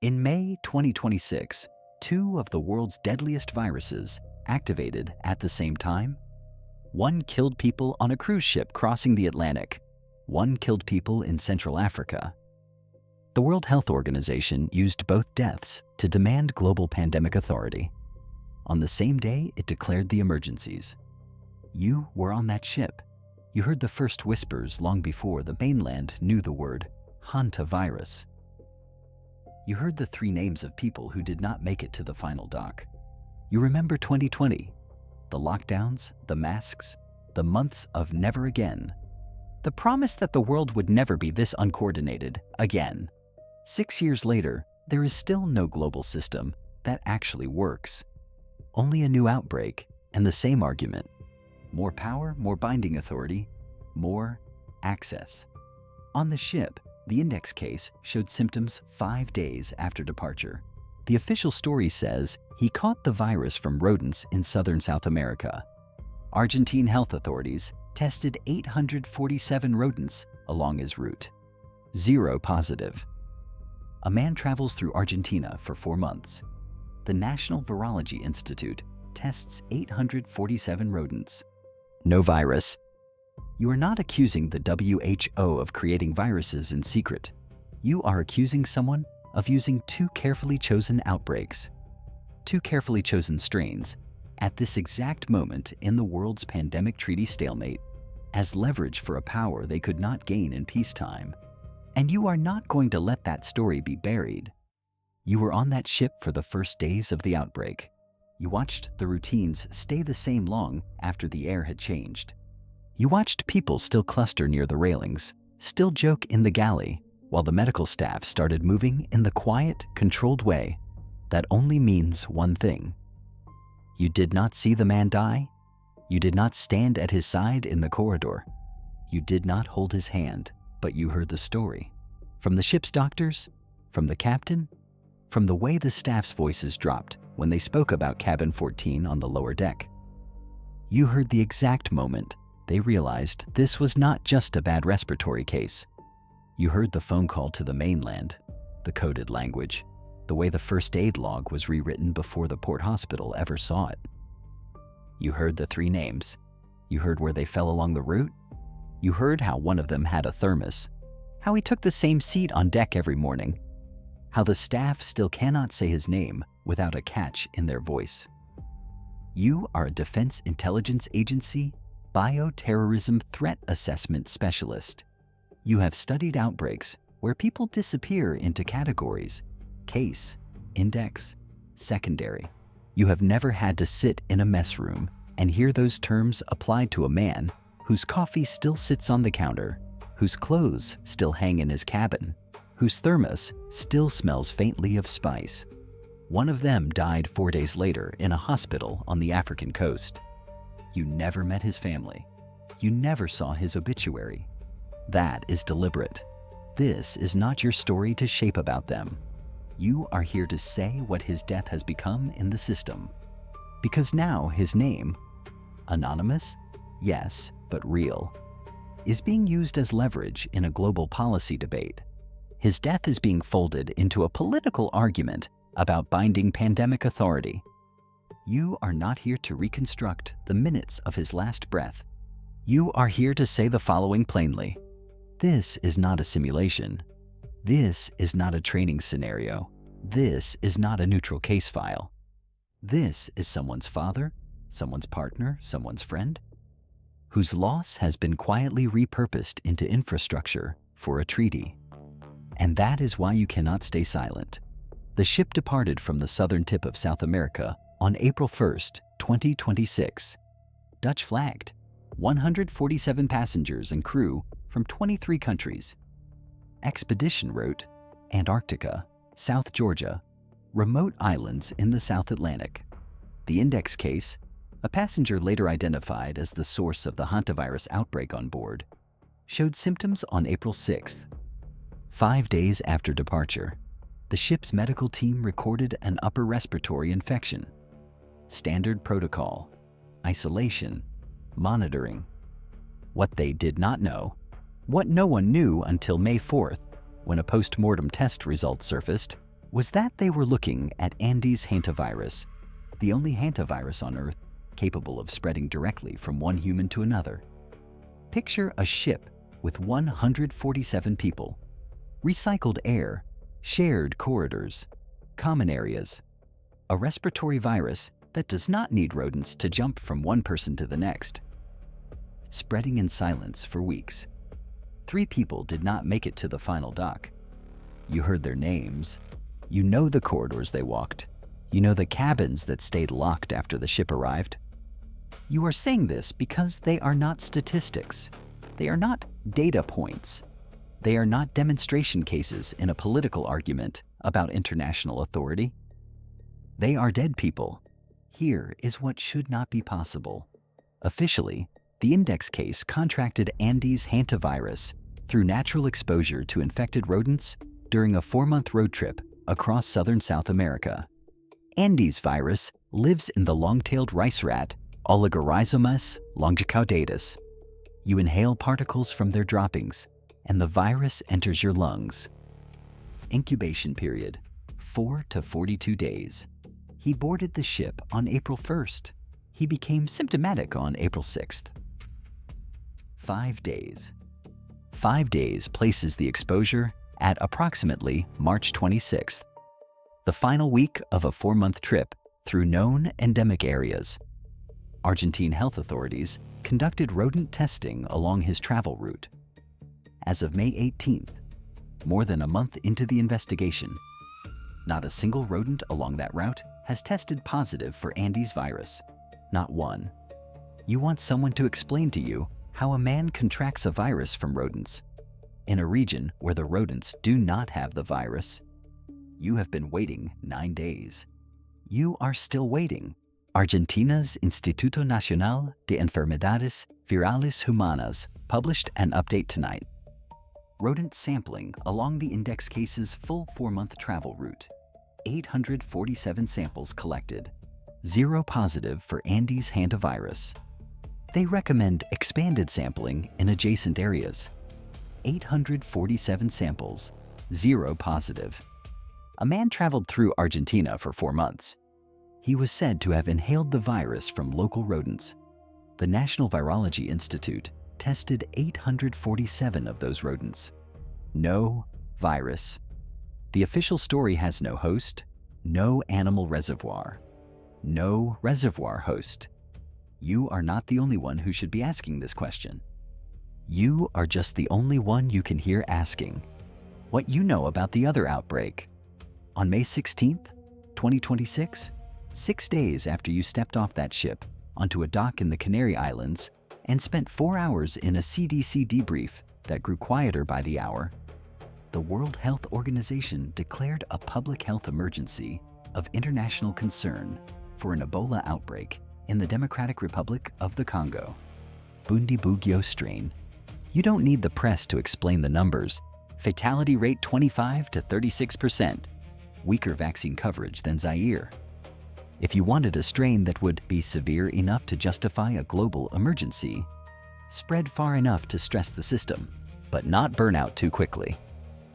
In May 2026, two of the world's deadliest viruses activated at the same time. One killed people on a cruise ship crossing the Atlantic. One killed people in Central Africa. The World Health Organization used both deaths to demand global pandemic authority. On the same day, it declared the emergencies. You were on that ship. You heard the first whispers long before the mainland knew the word hantavirus. You heard the three names of people who did not make it to the final dock. You remember 2020, the lockdowns, the masks, the months of never again. The promise that the world would never be this uncoordinated again. 6 years later, there is still no global system that actually works. Only a new outbreak and the same argument. More power, more binding authority, more access. On the ship, the index case showed symptoms 5 days after departure. The official story says he caught the virus from rodents in southern South America. Argentine health authorities tested 847 rodents along his route. 0 positive. A man travels through Argentina for 4 months. The National Virology Institute tests 847 rodents. No virus. You are not accusing the WHO of creating viruses in secret. You are accusing someone of using 2 carefully chosen outbreaks, 2 carefully chosen strains, at this exact moment in the world's pandemic treaty stalemate, as leverage for a power they could not gain in peacetime. And you are not going to let that story be buried. You were on that ship for the first days of the outbreak. You watched the routines stay the same long after the air had changed. You watched people still cluster near the railings, still joke in the galley, while the medical staff started moving in the quiet, controlled way that only means one thing. You did not see the man die. You did not stand at his side in the corridor. You did not hold his hand, but you heard the story. From the ship's doctors, from the captain, from the way the staff's voices dropped when they spoke about cabin 14 on the lower deck. You heard the exact moment they realized this was not just a bad respiratory case. You heard the phone call to the mainland, the coded language, the way the first aid log was rewritten before the port hospital ever saw it. You heard the 3 names. You heard where they fell along the route. You heard how one of them had a thermos, how he took the same seat on deck every morning, how the staff still cannot say his name without a catch in their voice. You are a Defense Intelligence Agency bioterrorism threat assessment specialist. You have studied outbreaks where people disappear into categories: case, index, secondary. You have never had to sit in a mess room and hear those terms applied to a man whose coffee still sits on the counter, whose clothes still hang in his cabin, whose thermos still smells faintly of spice. One of them died 4 days later in a hospital on the African coast. You never met his family. You never saw his obituary. That is deliberate. This is not your story to shape about them. You are here to say what his death has become in the system. Because now his name, anonymous, yes, but real, is being used as leverage in a global policy debate. His death is being folded into a political argument about binding pandemic authority. You are not here to reconstruct the minutes of his last breath. You are here to say the following plainly. This is not a simulation. This is not a training scenario. This is not a neutral case file. This is someone's father, someone's partner, someone's friend, whose loss has been quietly repurposed into infrastructure for a treaty. And that is why you cannot stay silent. The ship departed from the southern tip of South America on April 1st, 2026. Dutch flagged, 147 passengers and crew from 23 countries. Expedition route, Antarctica, South Georgia, remote islands in the South Atlantic. The index case, a passenger later identified as the source of the hantavirus outbreak on board, showed symptoms on April 6th. 5 days after departure, the ship's medical team recorded an upper respiratory infection. Standard protocol, isolation, monitoring. What they did not know, what no one knew until May 4th, when a post-mortem test result surfaced, was that they were looking at Andes hantavirus, the only hantavirus on Earth capable of spreading directly from one human to another. Picture a ship with 147 people, recycled air, shared corridors, common areas, a respiratory virus that does not need rodents to jump from one person to the next. Spreading in silence for weeks. 3 people did not make it to the final dock. You heard their names. You know the corridors they walked. You know the cabins that stayed locked after the ship arrived. You are saying this because they are not statistics. They are not data points. They are not demonstration cases in a political argument about international authority. They are dead people. Here is what should not be possible. Officially, the index case contracted Andes hantavirus through natural exposure to infected rodents during a 4-month road trip across southern South America. Andes virus lives in the long-tailed rice rat, Oligorhizomus longicaudatus. You inhale particles from their droppings, and the virus enters your lungs. Incubation period, 4 to 42 days. He boarded the ship on April 1st. He became symptomatic on April 6th. 5 days. 5 days places the exposure at approximately March 26th, the final week of a 4-month trip through known endemic areas. Argentine health authorities conducted rodent testing along his travel route. As of May 18th, more than a month into the investigation, not a single rodent along that route has tested positive for Andes virus. Not one. You want someone to explain to you how a man contracts a virus from rodents in a region where the rodents do not have the virus. You have been waiting 9 days. You are still waiting. Argentina's Instituto Nacional de Enfermedades Virales Humanas published an update tonight. Rodent sampling along the index case's full 4-month travel route. 847 samples collected. 0 positive for Andes hantavirus. They recommend expanded sampling in adjacent areas. 847 samples, 0 positive. A man traveled through Argentina for 4 months. He was said to have inhaled the virus from local rodents. The National Virology Institute tested 847 of those rodents. No virus. The official story has no host, no animal reservoir, no reservoir host. You are not the only one who should be asking this question. You are just the only one you can hear asking what you know about the other outbreak. On May 16th, 2026, 6 days after you stepped off that ship onto a dock in the Canary Islands and spent 4 hours in a CDC debrief that grew quieter by the hour, the World Health Organization declared a public health emergency of international concern for an Ebola outbreak in the Democratic Republic of the Congo. Bundibugyo strain. You don't need the press to explain the numbers. Fatality rate 25 to 36%. Weaker vaccine coverage than Zaire. If you wanted a strain that would be severe enough to justify a global emergency, spread far enough to stress the system, but not burn out too quickly,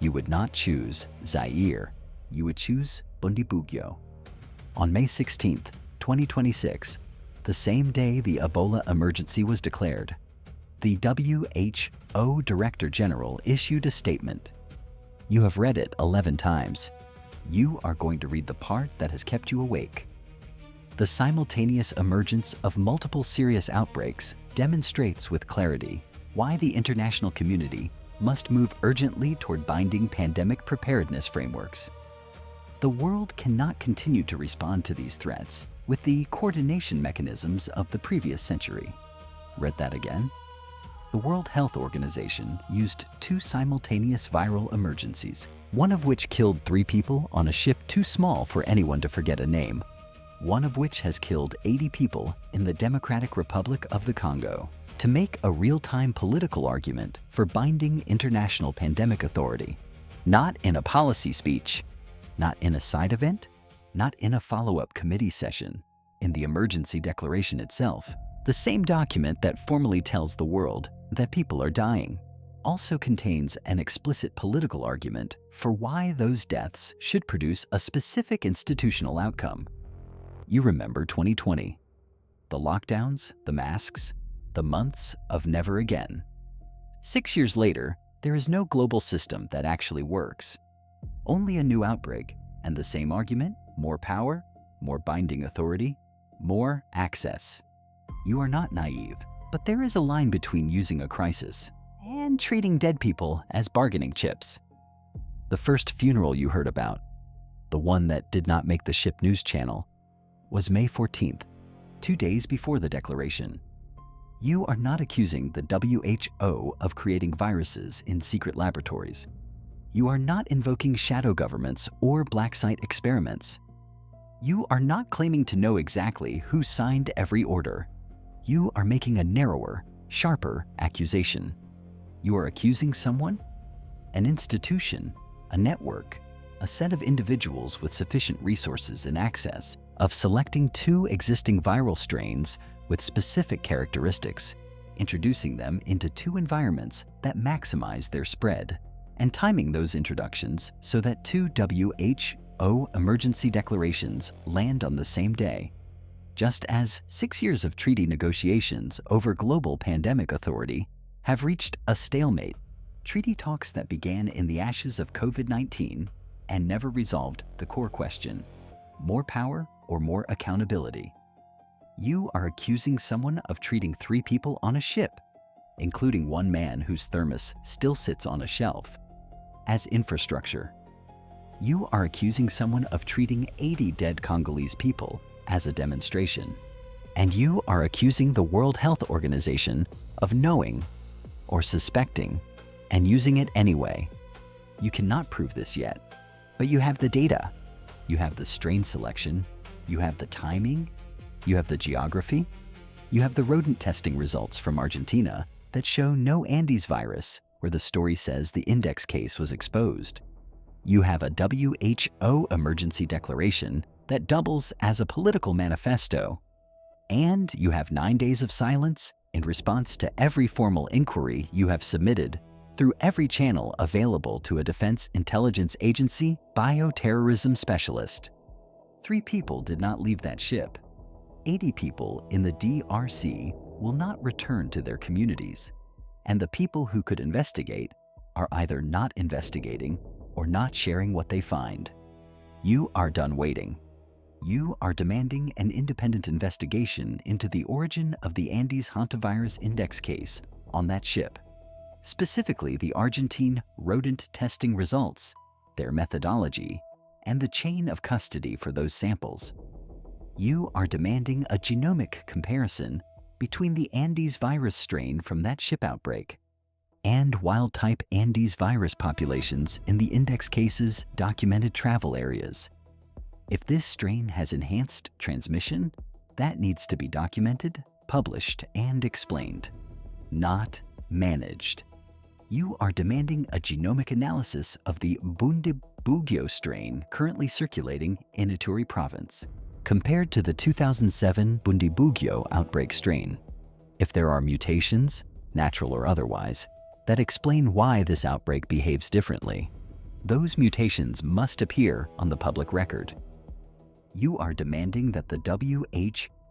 you would not choose Zaire. You would choose Bundibugyo. On May 16th, 2026, the same day the Ebola emergency was declared, the WHO Director General issued a statement. You have read it 11 times. You are going to read the part that has kept you awake. The simultaneous emergence of multiple serious outbreaks demonstrates with clarity why the international community must move urgently toward binding pandemic preparedness frameworks. The world cannot continue to respond to these threats with the coordination mechanisms of the previous century. Read that again. The World Health Organization used 2 simultaneous viral emergencies, one of which killed 3 people on a ship too small for anyone to forget a name, one of which has killed 80 people in the Democratic Republic of the Congo, to make a real-time political argument for binding international pandemic authority, not in a policy speech, not in a side event, not in a follow-up committee session, in the emergency declaration itself, the same document that formally tells the world that people are dying. also contains an explicit political argument for why those deaths should produce a specific institutional outcome. You remember 2020. The lockdowns, the masks, the months of never again. 6 years later, there is no global system that actually works. Only a new outbreak, and the same argument: more power, more binding authority, more access. You are not naive, but there is a line between using a crisis and treating dead people as bargaining chips. The first funeral you heard about, the one that did not make the ship news channel, was May 14th, 2 days before the declaration. You are not accusing the WHO of creating viruses in secret laboratories. You are not invoking shadow governments or black site experiments. You are not claiming to know exactly who signed every order. You are making a narrower, sharper accusation. You are accusing someone, an institution, a network, a set of individuals with sufficient resources and access, of selecting 2 existing viral strains with specific characteristics, introducing them into 2 environments that maximize their spread, and timing those introductions so that 2 WHO emergency declarations land on the same day. Just as 6 years of treaty negotiations over global pandemic authority have reached a stalemate, treaty talks that began in the ashes of COVID-19 and never resolved the core question: more power or more accountability. You are accusing someone of treating 3 people on a ship, including one man whose thermos still sits on a shelf, as infrastructure. You are accusing someone of treating 80 dead Congolese people as a demonstration. And you are accusing the World Health Organization of knowing or suspecting and using it anyway. You cannot prove this yet, but you have the data. You have the strain selection. You have the timing. You have the geography. You have the rodent testing results from Argentina that show no Andes virus, where the story says the index case was exposed. You have a WHO emergency declaration that doubles as a political manifesto. And you have 9 days of silence in response to every formal inquiry you have submitted through every channel available to a Defense Intelligence Agency bioterrorism specialist. 3 people did not leave that ship. 80 people in the DRC will not return to their communities. And the people who could investigate are either not investigating or not sharing what they find. You are done waiting. You are demanding an independent investigation into the origin of the Andes hantavirus index case on that ship, specifically the Argentine rodent testing results, their methodology, and the chain of custody for those samples. You are demanding a genomic comparison between the Andes virus strain from that ship outbreak and wild-type Andes virus populations in the index case's documented travel areas. If this strain has enhanced transmission, that needs to be documented, published, and explained, not managed. You are demanding a genomic analysis of the Bundibugyo strain currently circulating in Ituri province, compared to the 2007 Bundibugyo outbreak strain. If there are mutations, natural or otherwise, that explain why this outbreak behaves differently, those mutations must appear on the public record. You are demanding that the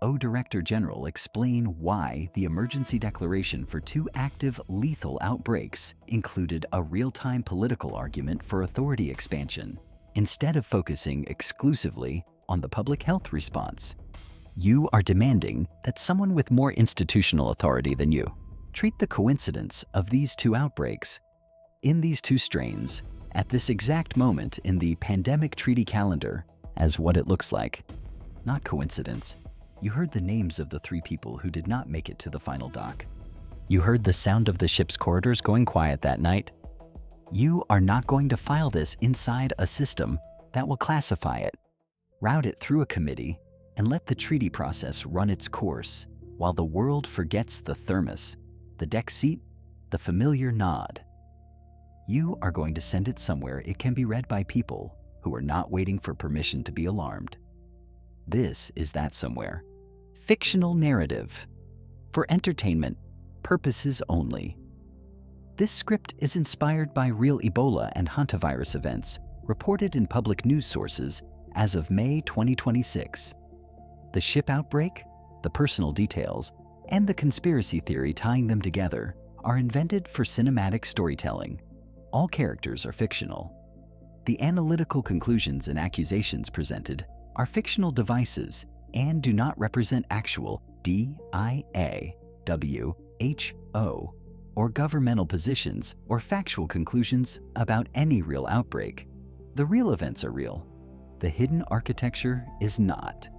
WHO Director General explain why the emergency declaration for 2 active lethal outbreaks included a real-time political argument for authority expansion, instead of focusing exclusively on the public health response. You are demanding that someone with more institutional authority than you treat the coincidence of these 2 outbreaks in these 2 strains at this exact moment in the pandemic treaty calendar as what it looks like. Not coincidence. You heard the names of the 3 people who did not make it to the final dock. You heard the sound of the ship's corridors going quiet that night. You are not going to file this inside a system that will classify it, route it through a committee, and let the treaty process run its course while the world forgets the thermos, the deck seat, the familiar nod. You are going to send it somewhere it can be read by people who are not waiting for permission to be alarmed. This is that somewhere. Fictional narrative. For entertainment purposes only. This script is inspired by real Ebola and hantavirus events reported in public news sources as of May 2026. The ship outbreak, the personal details, and the conspiracy theory tying them together are invented for cinematic storytelling. All characters are fictional. The analytical conclusions and accusations presented are fictional devices and do not represent actual DIAWHO or governmental positions or factual conclusions about any real outbreak. The real events are real. The hidden architecture is not.